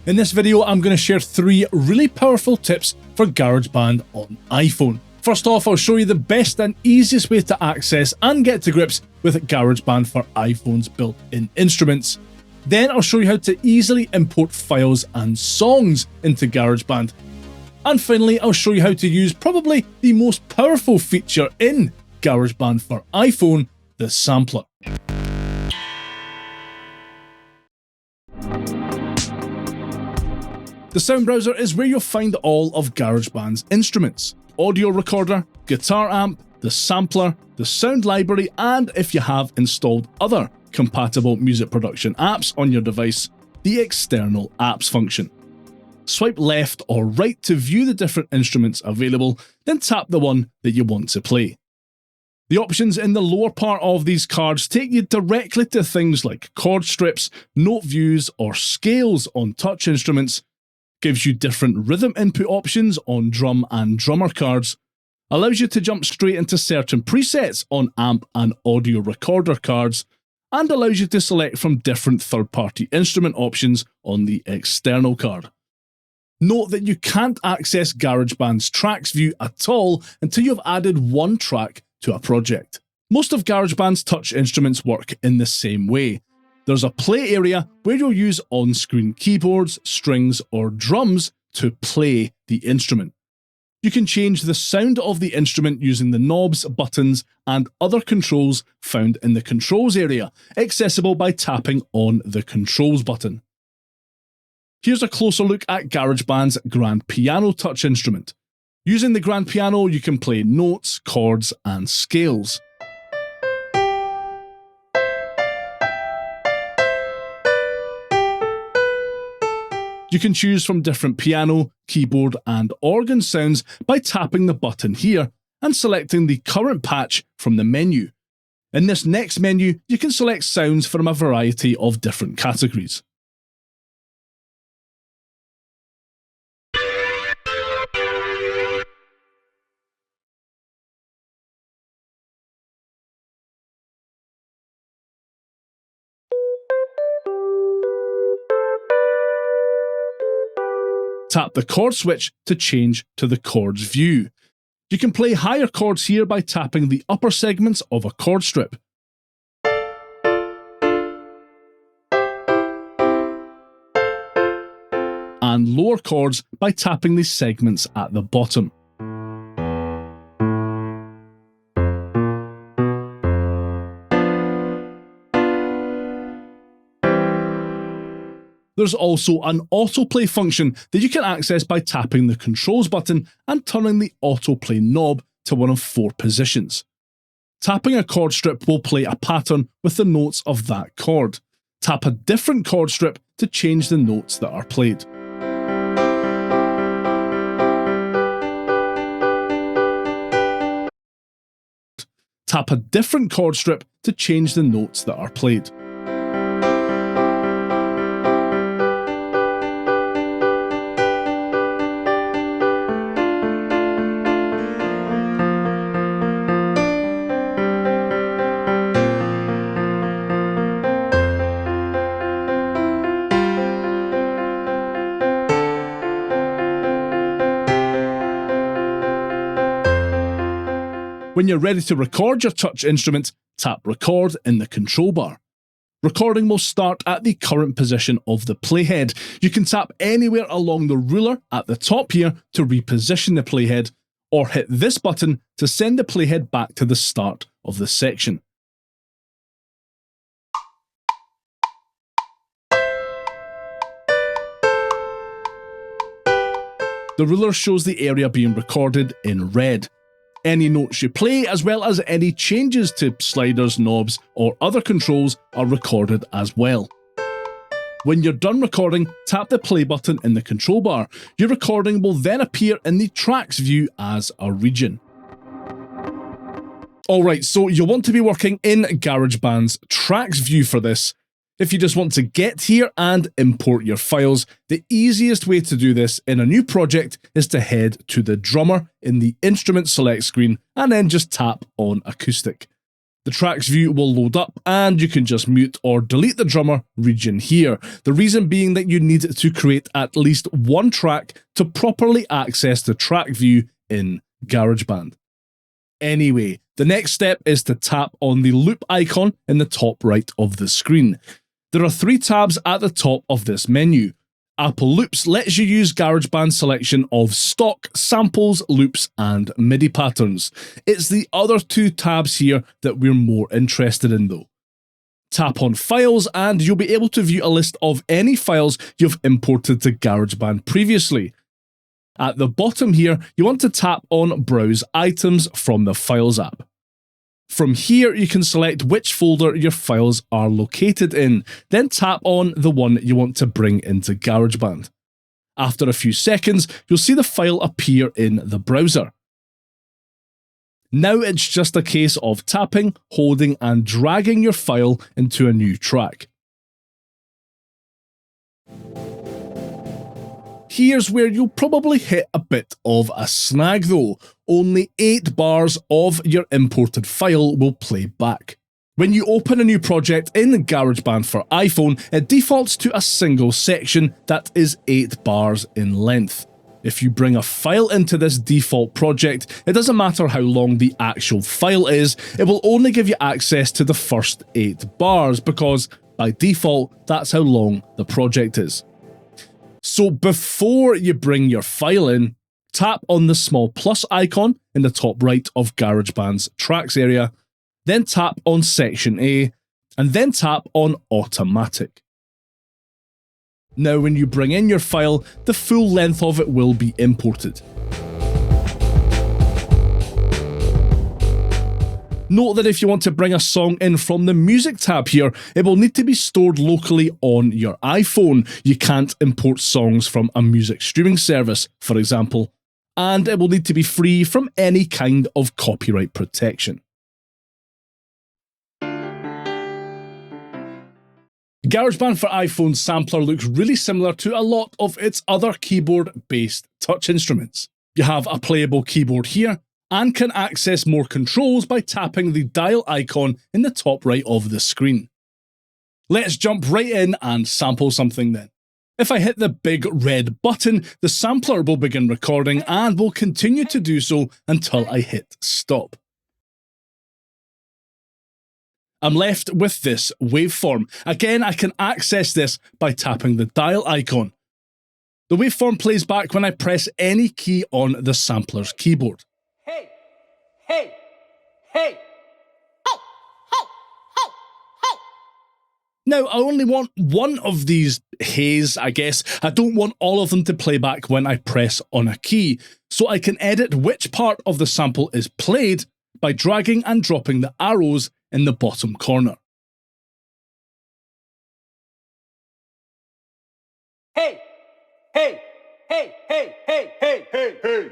In this video, I'm going to share 3 really powerful tips for GarageBand on iPhone. First off, I'll show you the best and easiest way to access and get to grips with GarageBand for iPhone's built-in instruments. Then I'll show you how to easily import files and songs into GarageBand. And finally, I'll show you how to use probably the most powerful feature in GarageBand for iPhone, the sampler. The sound browser is where you'll find all of GarageBand's instruments: audio recorder, guitar amp, the sampler, the sound library, and if you have installed other compatible music production apps on your device, the external apps function. Swipe left or right to view the different instruments available, then tap the one that you want to play. The options in the lower part of these cards take you directly to things like chord strips, note views, or scales on touch instruments, gives you different rhythm input options on drum and drummer cards, allows you to jump straight into certain presets on amp and audio recorder cards, and allows you to select from different third-party instrument options on the external card. Note that you can't access GarageBand's tracks view at all until you've added one track to a project. Most of GarageBand's touch instruments work in the same way. There's a play area where you'll use on-screen keyboards, strings, or drums to play the instrument. You can change the sound of the instrument using the knobs, buttons, and other controls found in the controls area, accessible by tapping on the controls button. Here's a closer look at GarageBand's grand piano touch instrument. Using the grand piano, you can play notes, chords, and scales. You can choose from different piano, keyboard, and organ sounds by tapping the button here and selecting the current patch from the menu. In this next menu, you can select sounds from a variety of different categories. Tap the chord switch to change to the chords view. You can play higher chords here by tapping the upper segments of a chord strip. And lower chords by tapping the segments at the bottom. There's also an autoplay function that you can access by tapping the controls button and turning the autoplay knob to one of 4 positions. Tapping a chord strip will play a pattern with the notes of that chord. Tap a different chord strip to change the notes that are played. Tap a different chord strip to change the notes that are played. When you're ready to record your touch instrument, tap Record in the control bar. Recording will start at the current position of the playhead. You can tap anywhere along the ruler at the top here to reposition the playhead, or hit this button to send the playhead back to the start of the section. The ruler shows the area being recorded in red. Any notes you play, as well as any changes to sliders, knobs, or other controls are recorded as well. When you're done recording, tap the play button in the control bar. Your recording will then appear in the tracks view as a region. Alright, so you'll want to be working in GarageBand's tracks view for this. If you just want to get here and import your files, the easiest way to do this in a new project is to head to the drummer in the instrument select screen and then just tap on acoustic. The tracks view will load up and you can just mute or delete the drummer region here. The reason being that you need to create at least one track to properly access the track view in GarageBand. Anyway, the next step is to tap on the loop icon in the top right of the screen. There are 3 tabs at the top of this menu. Apple Loops lets you use GarageBand's selection of stock, samples, loops, and MIDI patterns. It's the other 2 tabs here that we're more interested in though. Tap on Files and you'll be able to view a list of any files you've imported to GarageBand previously. At the bottom here, you want to tap on Browse Items from the Files app. From here, you can select which folder your files are located in, then tap on the one you want to bring into GarageBand. After a few seconds, you'll see the file appear in the browser. Now it's just a case of tapping, holding, and dragging your file into a new track. Here's where you'll probably hit a bit of a snag though. Only 8 bars of your imported file will play back. When you open a new project in GarageBand for iPhone, it defaults to a single section that is 8 bars in length. If you bring a file into this default project, it doesn't matter how long the actual file is, it will only give you access to the first 8 bars because, by default, that's how long the project is. So before you bring your file in, tap on the small plus icon in the top right of GarageBand's Tracks area, then tap on Section A, and then tap on Automatic. Now when you bring in your file, the full length of it will be imported. Note that if you want to bring a song in from the Music tab here, it will need to be stored locally on your iPhone. You can't import songs from a music streaming service, for example, and it will need to be free from any kind of copyright protection. GarageBand for iPhone sampler looks really similar to a lot of its other keyboard-based touch instruments. You have a playable keyboard here, and can access more controls by tapping the dial icon in the top right of the screen. Let's jump right in and sample something then. If I hit the big red button, the sampler will begin recording and will continue to do so until I hit stop. I'm left with this waveform. Again, I can access this by tapping the dial icon. The waveform plays back when I press any key on the sampler's keyboard. Hey, hey, hey. Ho, ho, ho, ho. Now, I only want one of these hays, I guess. I don't want all of them to play back when I press on a key, so I can edit which part of the sample is played by dragging and dropping the arrows in the bottom corner. Hey, hey, hey, hey, hey, hey, hey, hey.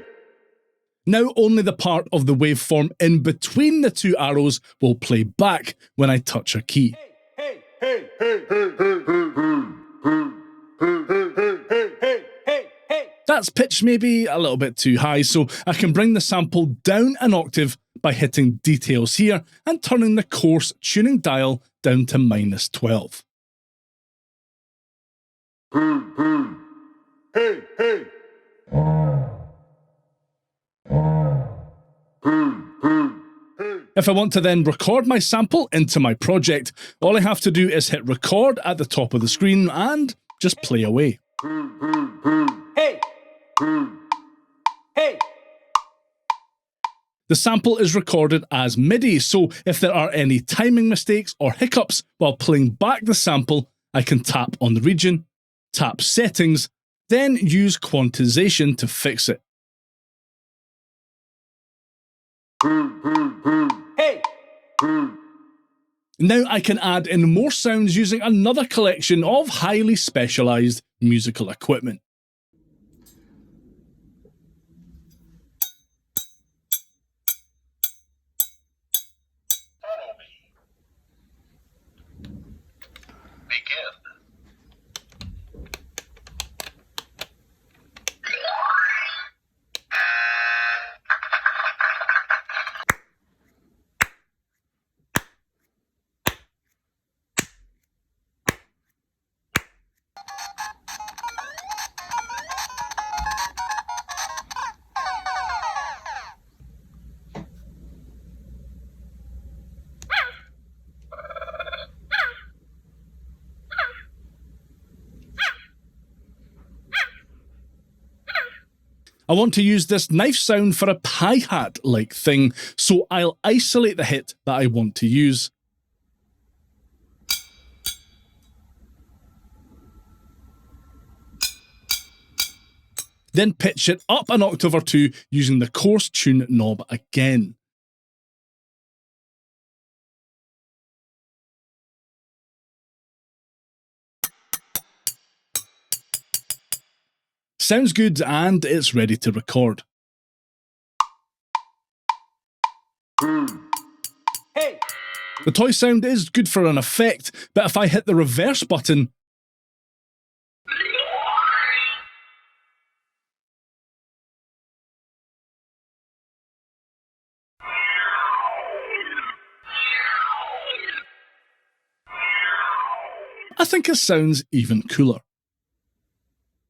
Now only the part of the waveform in between the 2 arrows will play back when I touch a key. Hey, hey, hey, hey, hey, hey, hey, hey, hey, hey. That's pitched maybe a little bit too high, so I can bring the sample down an octave by hitting Details here and turning the coarse tuning dial down to -12. Hey, hey. If I want to then record my sample into my project, all I have to do is hit record at the top of the screen and just play away. Hey, hey. The sample is recorded as MIDI, so if there are any timing mistakes or hiccups while playing back the sample, I can tap on the region, tap Settings, then use Quantization to fix it. Hey. Now I can add in more sounds using another collection of highly specialised musical equipment. Follow me. Begin. I want to use this knife sound for a hi-hat like thing, so I'll isolate the hit that I want to use. Then pitch it up an octave or two using the coarse tune knob again. Sounds good, and it's ready to record. Hey! The toy sound is good for an effect, but if I hit the reverse button, I think it sounds even cooler.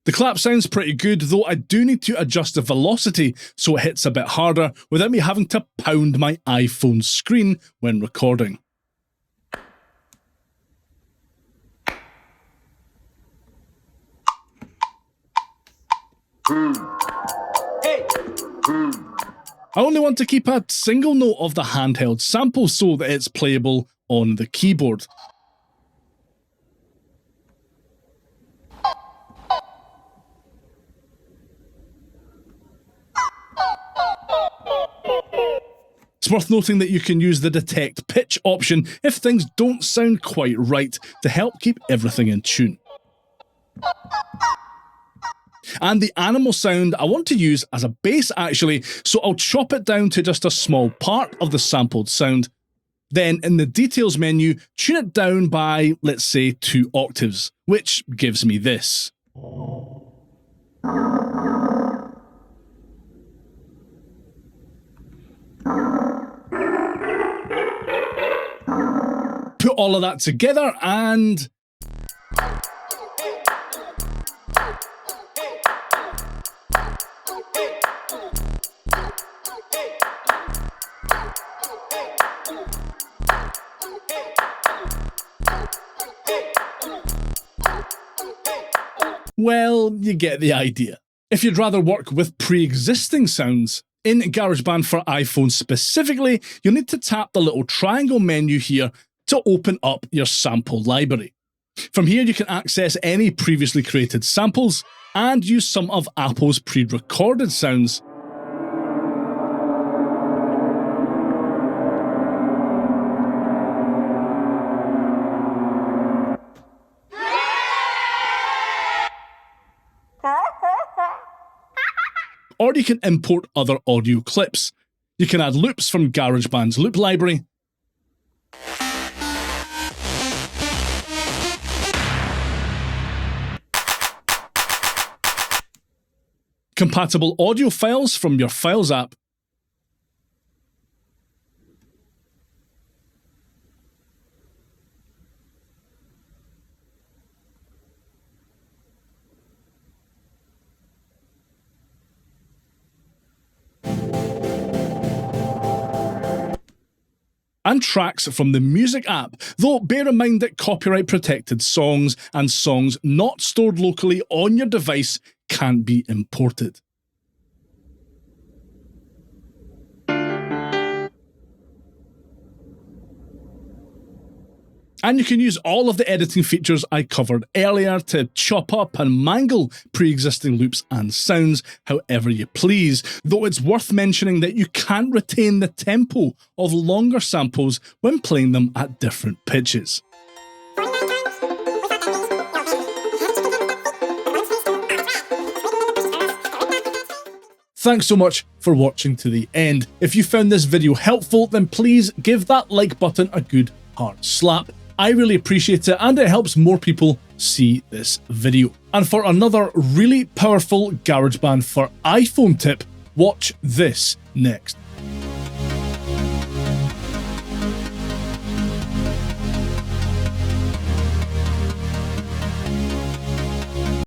The clap sounds pretty good, though I do need to adjust the velocity so it hits a bit harder without me having to pound my iPhone screen when recording. Hey! I only want to keep a single note of the handheld sample so that it's playable on the keyboard. It's worth noting that you can use the detect pitch option if things don't sound quite right to help keep everything in tune. And the animal sound I want to use as a bass actually, so I'll chop it down to just a small part of the sampled sound. Then in the details menu, tune it down by, let's say, 2 octaves, which gives me this. Put all of that together and... well, you get the idea. If you'd rather work with pre-existing sounds, in GarageBand for iPhone specifically, you'll need to tap the little triangle menu here to open up your sample library. From here you can access any previously created samples and use some of Apple's pre-recorded sounds. Or you can import other audio clips. You can add loops from GarageBand's loop library, compatible audio files from your Files app, and tracks from the Music app, though bear in mind that copyright-protected songs and songs not stored locally on your device can't be imported. And you can use all of the editing features I covered earlier to chop up and mangle pre-existing loops and sounds however you please, though it's worth mentioning that you can't retain the tempo of longer samples when playing them at different pitches. Thanks so much for watching to the end. If you found this video helpful, then please give that like button a good hard slap. I really appreciate it and it helps more people see this video. And for another really powerful GarageBand for iPhone tip, watch this next.